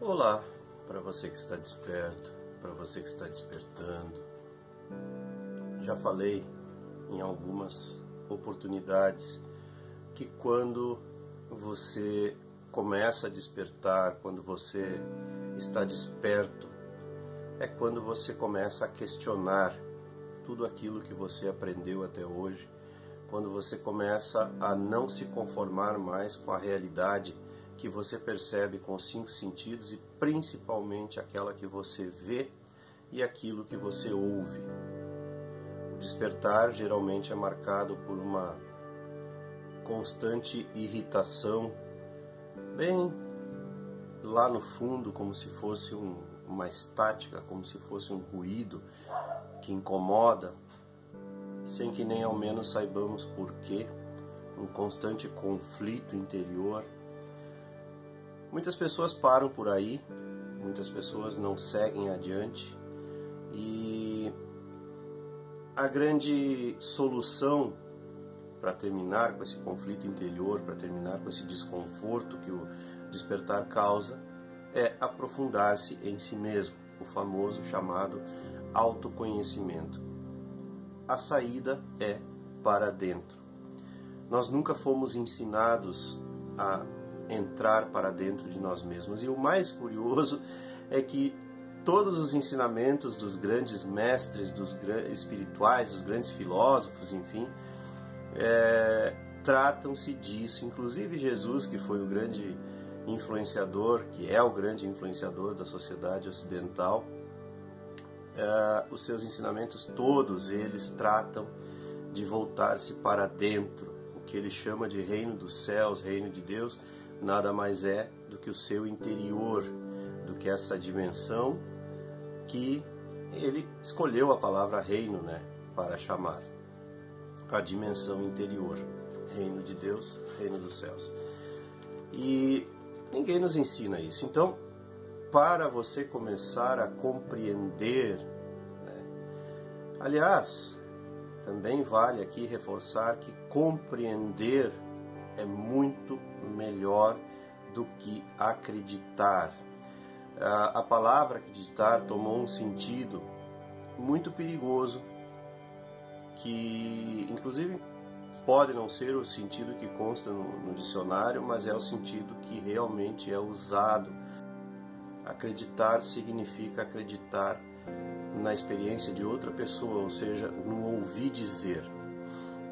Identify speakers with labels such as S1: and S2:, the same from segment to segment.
S1: Olá, para você que está desperto, para você que está despertando. Já falei em algumas oportunidades que quando você começa a despertar, quando você está desperto, é quando você começa a questionar tudo aquilo que você aprendeu até hoje, quando você começa a não se conformar mais com a realidade que você percebe com os 5 sentidos e principalmente aquela que você vê e aquilo que você ouve. O despertar geralmente é marcado por uma constante irritação, bem lá no fundo, como se fosse uma estática, como se fosse um ruído que incomoda, sem que nem ao menos saibamos porquê, um constante conflito interior. Muitas pessoas param por aí, muitas pessoas não seguem adiante e a grande solução para terminar com esse conflito interior, para terminar com esse desconforto que o despertar causa, é aprofundar-se em si mesmo, o famoso chamado autoconhecimento. A saída é para dentro. Nós nunca fomos ensinados a entrar para dentro de nós mesmos. E o mais curioso é que todos os ensinamentos dos grandes mestres, dos espirituais, dos grandes filósofos, enfim, tratam-se disso. Inclusive Jesus, que foi o grande influenciador, que é o grande influenciador da sociedade ocidental, os seus ensinamentos todos eles tratam de voltar-se para dentro. O que ele chama de reino dos céus, reino de Deus, nada mais é do que o seu interior, do que essa dimensão que ele escolheu a palavra reino, para chamar. A dimensão interior, reino de Deus, reino dos céus. E ninguém nos ensina isso. Então, para você começar a compreender, aliás, também vale aqui reforçar que compreender é muito melhor do que acreditar. A palavra acreditar tomou um sentido muito perigoso, que inclusive pode não ser o sentido que consta no dicionário, mas é o sentido que realmente é usado. Acreditar significa acreditar na experiência de outra pessoa, ou seja, no ouvir dizer.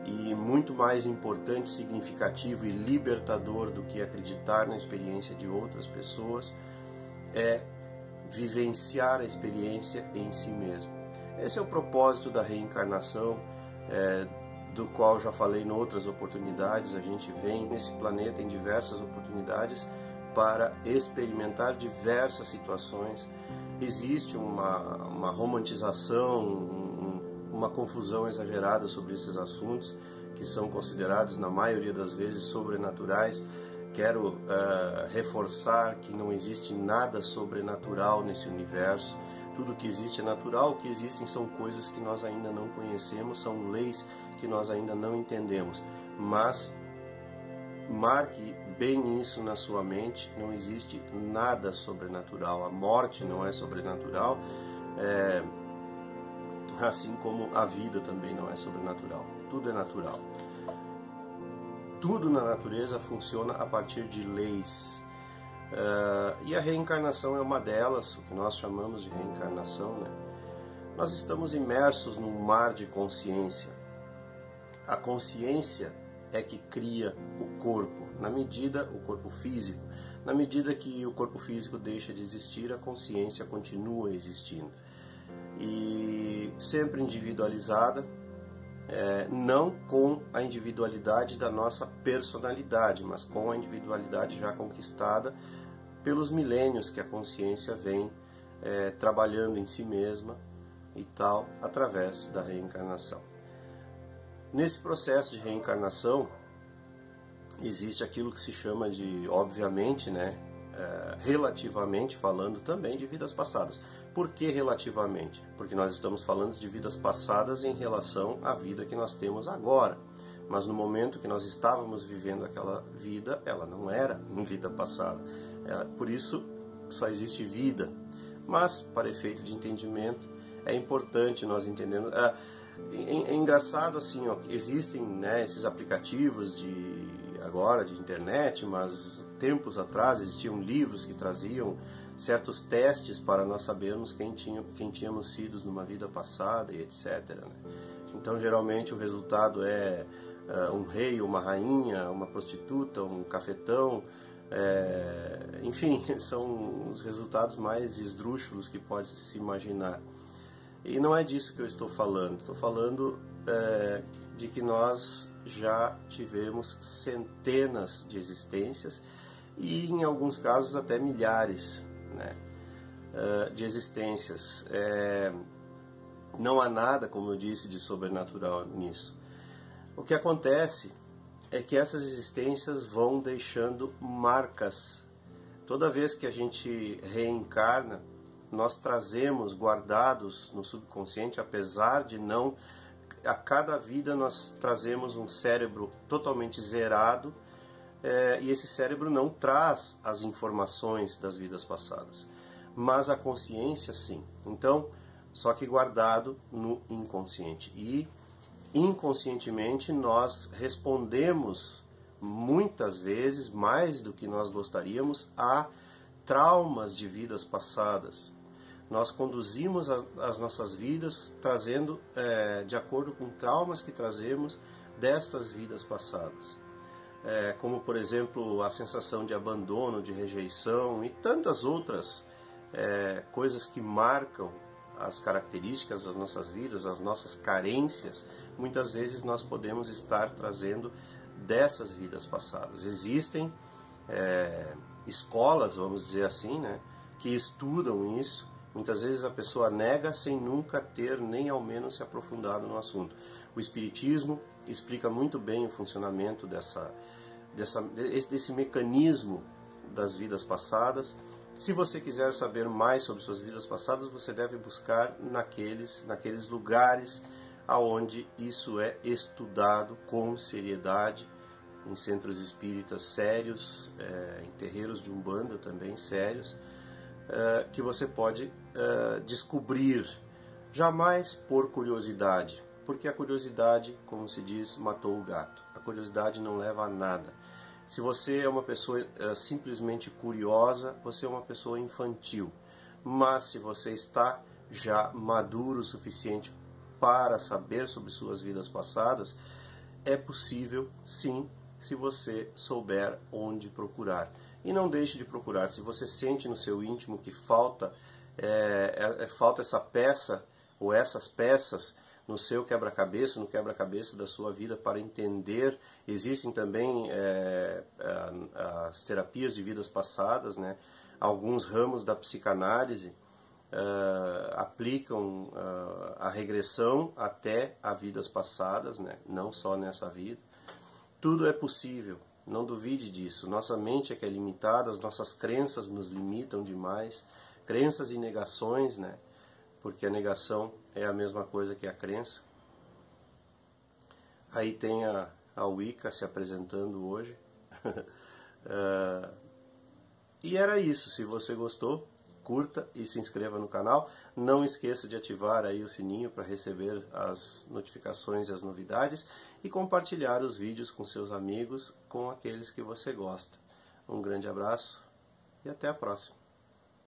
S1: E muito mais importante, significativo e libertador do que acreditar na experiência de outras pessoas é vivenciar a experiência em si mesmo. Esse é o propósito da reencarnação, do qual já falei em outras oportunidades. A gente vem nesse planeta em diversas oportunidades para experimentar diversas situações. Existe uma romantização, uma confusão exagerada sobre esses assuntos, que são considerados, na maioria das vezes, sobrenaturais. Quero reforçar que não existe nada sobrenatural nesse universo. Tudo que existe é natural, o que existem são coisas que nós ainda não conhecemos, são leis que nós ainda não entendemos. Mas marque bem isso na sua mente, não existe nada sobrenatural. A morte não é sobrenatural, assim como a vida também não é sobrenatural. Tudo é natural. Tudo na natureza funciona a partir de leis. E a reencarnação é uma delas, o que nós chamamos de reencarnação. Nós estamos imersos num mar de consciência. A consciência é que cria o corpo, o corpo físico. Na medida que o corpo físico deixa de existir, a consciência continua existindo. E sempre individualizada, não com a individualidade da nossa personalidade, mas com a individualidade já conquistada pelos milênios que a consciência vem trabalhando em si mesma e tal, através da reencarnação. Nesse processo de reencarnação, existe aquilo que se chama de, obviamente, relativamente falando, também de vidas passadas. Por que relativamente? Porque nós estamos falando de vidas passadas em relação à vida que nós temos agora. Mas no momento que nós estávamos vivendo aquela vida, ela não era uma vida passada. Por isso, só existe vida. Mas, para efeito de entendimento, é importante nós entendermos. É engraçado assim, ó, existem, né, esses aplicativos de internet, mas tempos atrás existiam livros que traziam certos testes para nós sabermos quem tínhamos sido numa vida passada e etc. Né? Então, geralmente o resultado é um rei, uma rainha, uma prostituta, um cafetão, enfim, são os resultados mais esdrúxulos que pode se imaginar. E não é disso que eu estou falando de que nós já tivemos centenas de existências e em alguns casos até milhares, né, de existências. Não há nada, como eu disse, de sobrenatural nisso. O que acontece é que essas existências vão deixando marcas. Toda vez que a gente reencarna, nós trazemos guardados no subconsciente, apesar de não... A cada vida nós trazemos um cérebro totalmente zerado, e esse cérebro não traz as informações das vidas passadas, mas a consciência sim. Então, só que guardado no inconsciente. E inconscientemente nós respondemos muitas vezes, mais do que nós gostaríamos, a traumas de vidas passadas. Nós conduzimos as nossas vidas trazendo de acordo com traumas que trazemos destas vidas passadas. Como, por exemplo, a sensação de abandono, de rejeição e tantas outras coisas que marcam as características das nossas vidas, as nossas carências. Muitas vezes nós podemos estar trazendo dessas vidas passadas. Existem escolas, vamos dizer assim, né, que estudam isso. Muitas vezes a pessoa nega sem nunca ter nem ao menos se aprofundado no assunto. O Espiritismo explica muito bem o funcionamento desse mecanismo das vidas passadas. Se você quiser saber mais sobre suas vidas passadas, você deve buscar naqueles lugares aonde isso é estudado com seriedade, em centros espíritas sérios, em terreiros de Umbanda também sérios, que você pode descobrir, jamais por curiosidade, porque a curiosidade, como se diz, matou o gato. A curiosidade não leva a nada. Se você é uma pessoa simplesmente curiosa, você é uma pessoa infantil. Mas se você está já maduro o suficiente para saber sobre suas vidas passadas, é possível, sim, se você souber onde procurar. E não deixe de procurar. Se você sente no seu íntimo que falta essa peça ou essas peças no seu quebra-cabeça, no quebra-cabeça da sua vida para entender, existem também as terapias de vidas passadas, né? Alguns ramos da psicanálise aplicam a regressão até a vidas passadas, né? Não só nessa vida. Tudo é possível. Não duvide disso. Nossa mente é que é limitada, as nossas crenças nos limitam demais. Crenças e negações, né? Porque a negação é a mesma coisa que a crença. Aí tem a Wicca se apresentando hoje. E era isso. Se você gostou, curta e se inscreva no canal. Não esqueça de ativar aí o sininho para receber as notificações e as novidades e compartilhar os vídeos com seus amigos, com aqueles que você gosta. Um grande abraço e até a próxima.